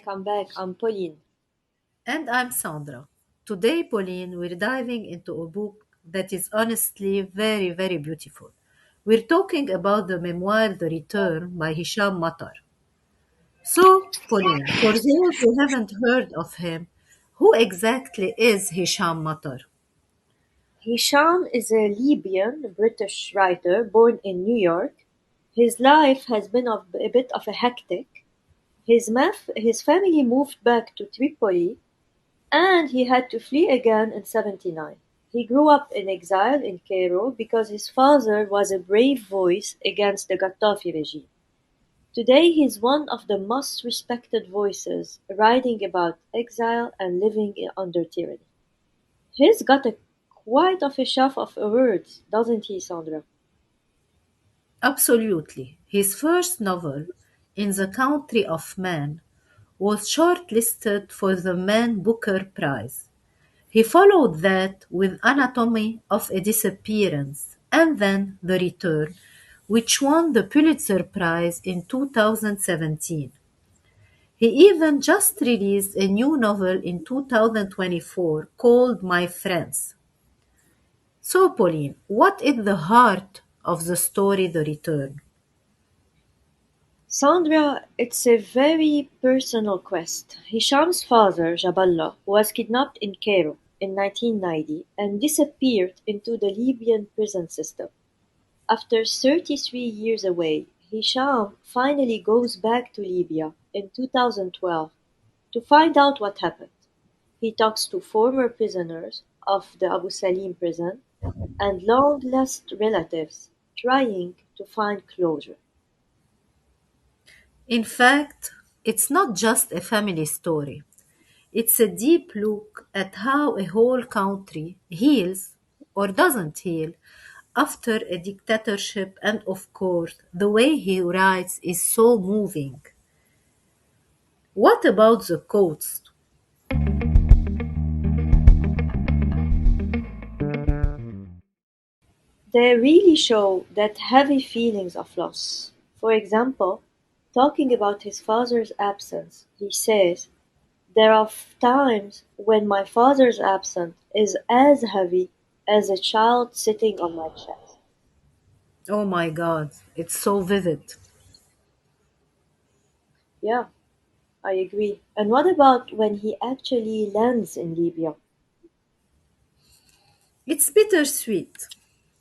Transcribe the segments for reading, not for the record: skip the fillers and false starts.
welcome back. I'm Pauline. And I'm Sandra. Today, Pauline, we're diving into a book that is honestly very, very beautiful. We're talking about the memoir The Return by Hisham Matar. So, Pauline, for those who haven't heard of him, who exactly is Hisham Matar? Hisham is a Libyan British writer born in New York. His life has been a bit of a hectic. His family moved back to Tripoli and he had to flee again in 79. He grew up in exile in Cairo because his father was a brave voice against the Gaddafi regime. Today he is one of the most respected voices writing about exile and living under tyranny. He's got a quite of a shelf of words, doesn't he, Sandra? Absolutely. His first novel, In the Country of Man, was shortlisted for the Man Booker Prize. He followed that with Anatomy of a Disappearance and then The Return, which won the Pulitzer Prize in 2017. He even just released a new novel in 2024 called My Friends. So, Pauline, what is the heart of the story The Return? Sandra, it's a very personal quest. Hisham's father, Jaballa, was kidnapped in Cairo in 1990 and disappeared into the Libyan prison system. After 33 years away, Hisham finally goes back to Libya in 2012 to find out what happened. He talks to former prisoners of the Abu Salim prison and long-lost relatives trying to find closure. In fact, it's not just a family story. It's a deep look at how a whole country heals or doesn't heal after a dictatorship, and of course, the way he writes is so moving. What about the quotes? They really show that heavy feelings of loss. For example, talking about his father's absence, he says, "There are times when my father's absence is as heavy as a child sitting on my chest." Oh my God, it's so vivid. Yeah, I agree. And what about when he actually lands in Libya? It's bittersweet.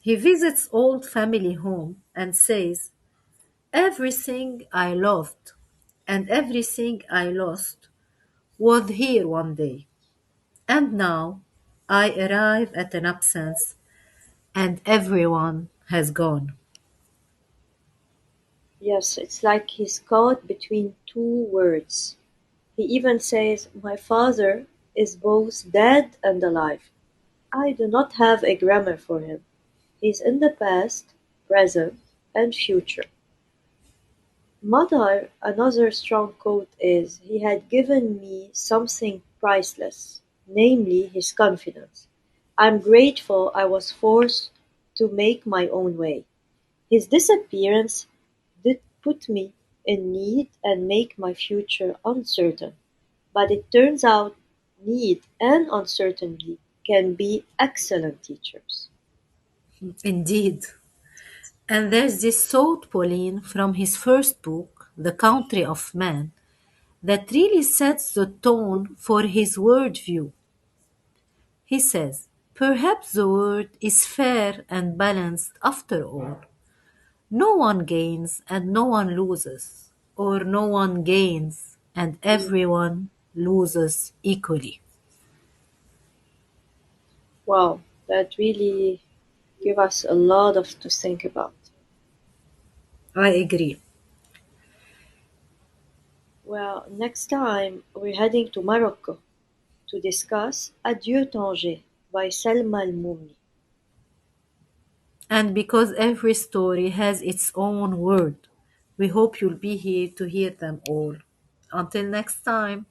He visits old family home and says, everything I loved and everything I lost was here one day. And now I arrive at an absence and everyone has gone. Yes, it's like he's caught between two words. He even says, "My father is both dead and alive. I do not have a grammar for him. He's in the past, present, and future." Mother, another strong quote is, "He had given me something priceless, namely his confidence. I'm grateful I was forced to make my own way. His disappearance did put me in need and make my future uncertain. But it turns out need and uncertainty can be excellent teachers." Indeed. And there's this thought, Pauline, from his first book, The Country of Man, that really sets the tone for his worldview. He says, perhaps the world is fair and balanced after all. No one gains and no one loses, or no one gains and everyone loses equally. Wow, that really give us a lot of to think about. I agree. Well, next time we're heading to Morocco to discuss Adieu Tanger by Selma Al-Moumni. And because every story has its own word, we hope you'll be here to hear them all. Until next time.